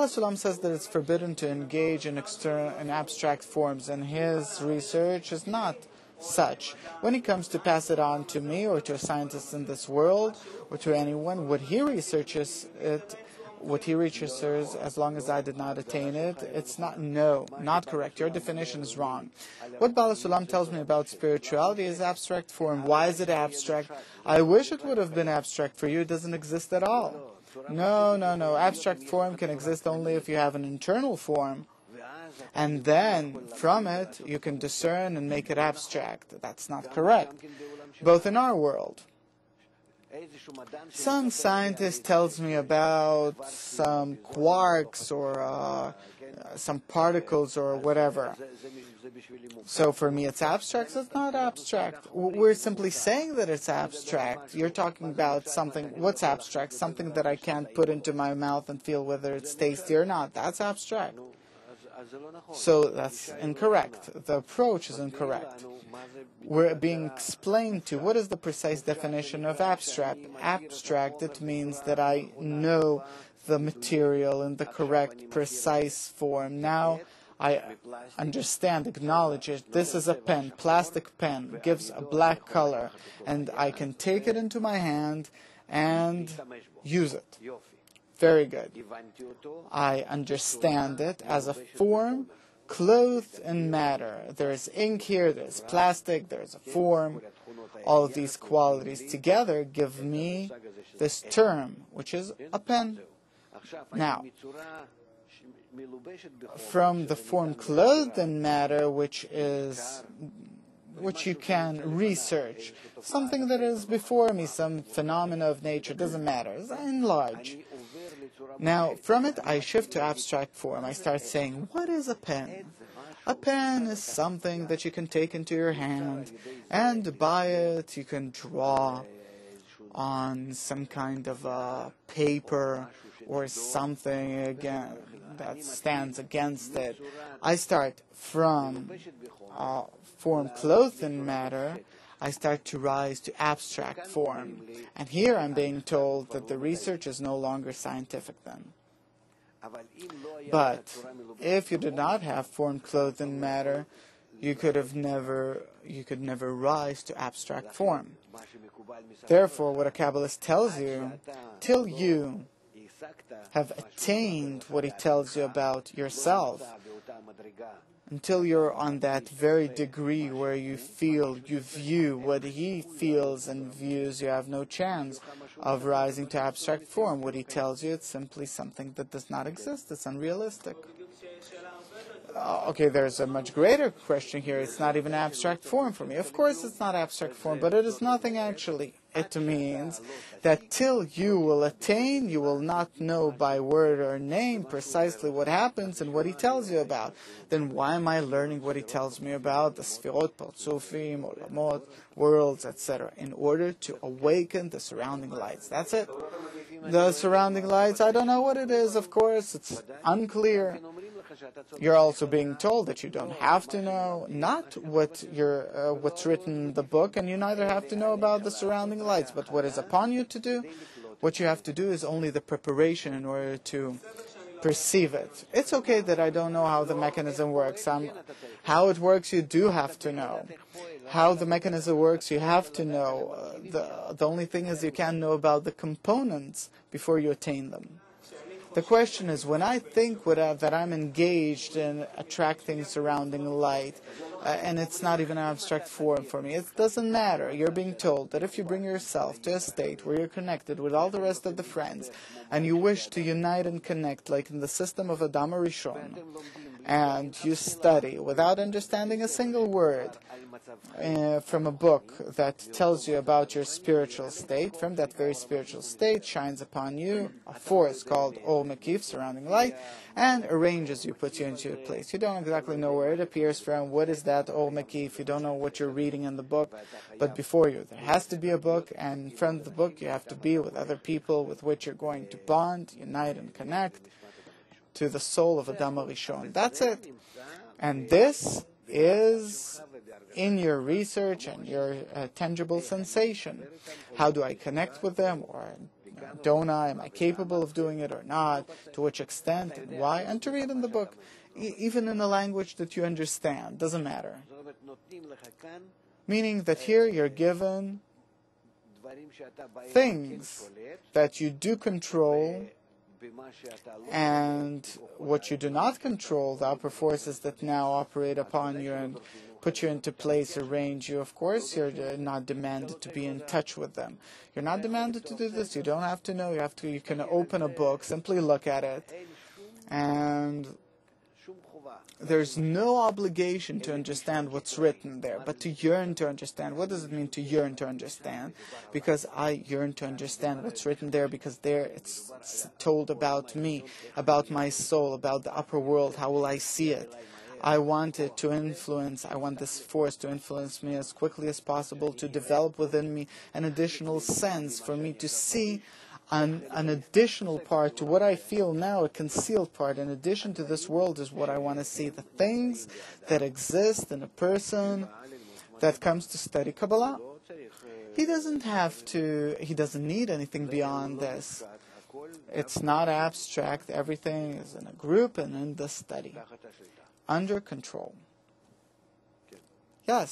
Baal Sulam says that it's forbidden to engage in abstract forms, and his research is not such. When it comes to pass it on to me or to a scientist in this world or to anyone, what he researches, as long as I did not attain it, it's not correct. Your definition is wrong. What Baal Sulam tells me about spirituality is abstract form. Why is it abstract? I wish it would have been abstract for you. It doesn't exist at all. No. Abstract form can exist only if you have an internal form. And then, from it, you can discern and make it abstract. That's not correct, both in our world. Some scientist tells me about some quarks or some particles or whatever. So for me it's abstract. It's not abstract. We're simply saying that it's abstract. You're talking about something. What's abstract? Something that I can't put into my mouth and feel whether it's tasty or not. That's abstract. So that's incorrect. The approach is incorrect. We're being explained to what is the precise definition of abstract. Abstract, it means that I know the material in the correct, precise form. Now I understand, acknowledge it. This is a pen, plastic pen, gives a black color, and I can take it into my hand and use it. Very good. I understand it as a form clothed in matter. There is ink here, there is plastic, there is a form. All of these qualities together give me this term, which is a pen. Now, from the form clothed in matter, which you can research, something that is before me, some phenomena of nature, doesn't matter, enlarge. Now, from it, I shift to abstract form. I start saying, what is a pen? A pen is something that you can take into your hand, and by it you can draw on some kind of paper or something again that stands against it. I start from form clothed in matter. I start to rise to abstract form. And here I'm being told that the research is no longer scientific then. But if you did not have form clothed in matter, you could never rise to abstract form. Therefore, what a Kabbalist tells you, till you have attained what he tells you about yourself, until you're on that very degree where you view what he feels and views, you have no chance of rising to abstract form. What he tells you, it's simply something that does not exist. It's unrealistic. Okay, there's a much greater question here. It's not even abstract form for me. Of course it's not abstract form, but it is nothing actually. It means that till you will attain, you will not know by word or name precisely what happens and what he tells you about. Then why am I learning what he tells me about, the Sfirot, Partsufim, Olamot, worlds, etc., in order to awaken the surrounding lights? That's it. The surrounding lights, I don't know what it is, of course, it's unclear. You're also being told that you don't have to know, not what's written in the book, and you neither have to know about the surrounding lights, but what is upon you to do. What you have to do is only the preparation in order to perceive it. It's okay that I don't know how the mechanism works. How it works, you do have to know. How the mechanism works, you have to know. The only thing is you can't know about the components before you attain them. The question is, when I think that I'm engaged in attracting surrounding light, and it's not even an abstract form for me, it doesn't matter. You're being told that if you bring yourself to a state where you're connected with all the rest of the friends, and you wish to unite and connect, like in the system of Adam Rishon, and you study without understanding a single word from a book that tells you about your spiritual state, from that very spiritual state shines upon you a force called Or Mekif, surrounding light, and arranges you, puts you into a place. You don't exactly know where it appears from, what is that Or Mekif, you don't know what you're reading in the book, but before you there has to be a book, and in front of the book you have to be with other people with which you're going to bond, unite and connect to the soul of Adam Rishon. That's it. And this is in your research and your tangible sensation. How do I connect with them, or don't I? Am I capable of doing it or not? To which extent and why? And to read in the book, even in a language that you understand. Doesn't matter. Meaning that here you're given things that you do control, and what you do not control, the upper forces that now operate upon you and put you into place, arrange you. Of course, you're not demanded to be in touch with them. You're not demanded to do this. You don't have to know. You can open a book, simply look at it, and there's no obligation to understand what's written there, but to yearn to understand. What does it mean to yearn to understand? Because I yearn to understand what's written there, because there it's told about me, about my soul, about the upper world. How will I see it? I want it to influence, I want this force to influence me as quickly as possible, to develop within me an additional sense for me to see an additional part to what I feel now, a concealed part. In addition to this world is what I want to see, the things that exist in a person that comes to study Kabbalah. He doesn't need anything beyond this. It's not abstract. Everything is in a group and in the study. Under control. Yes.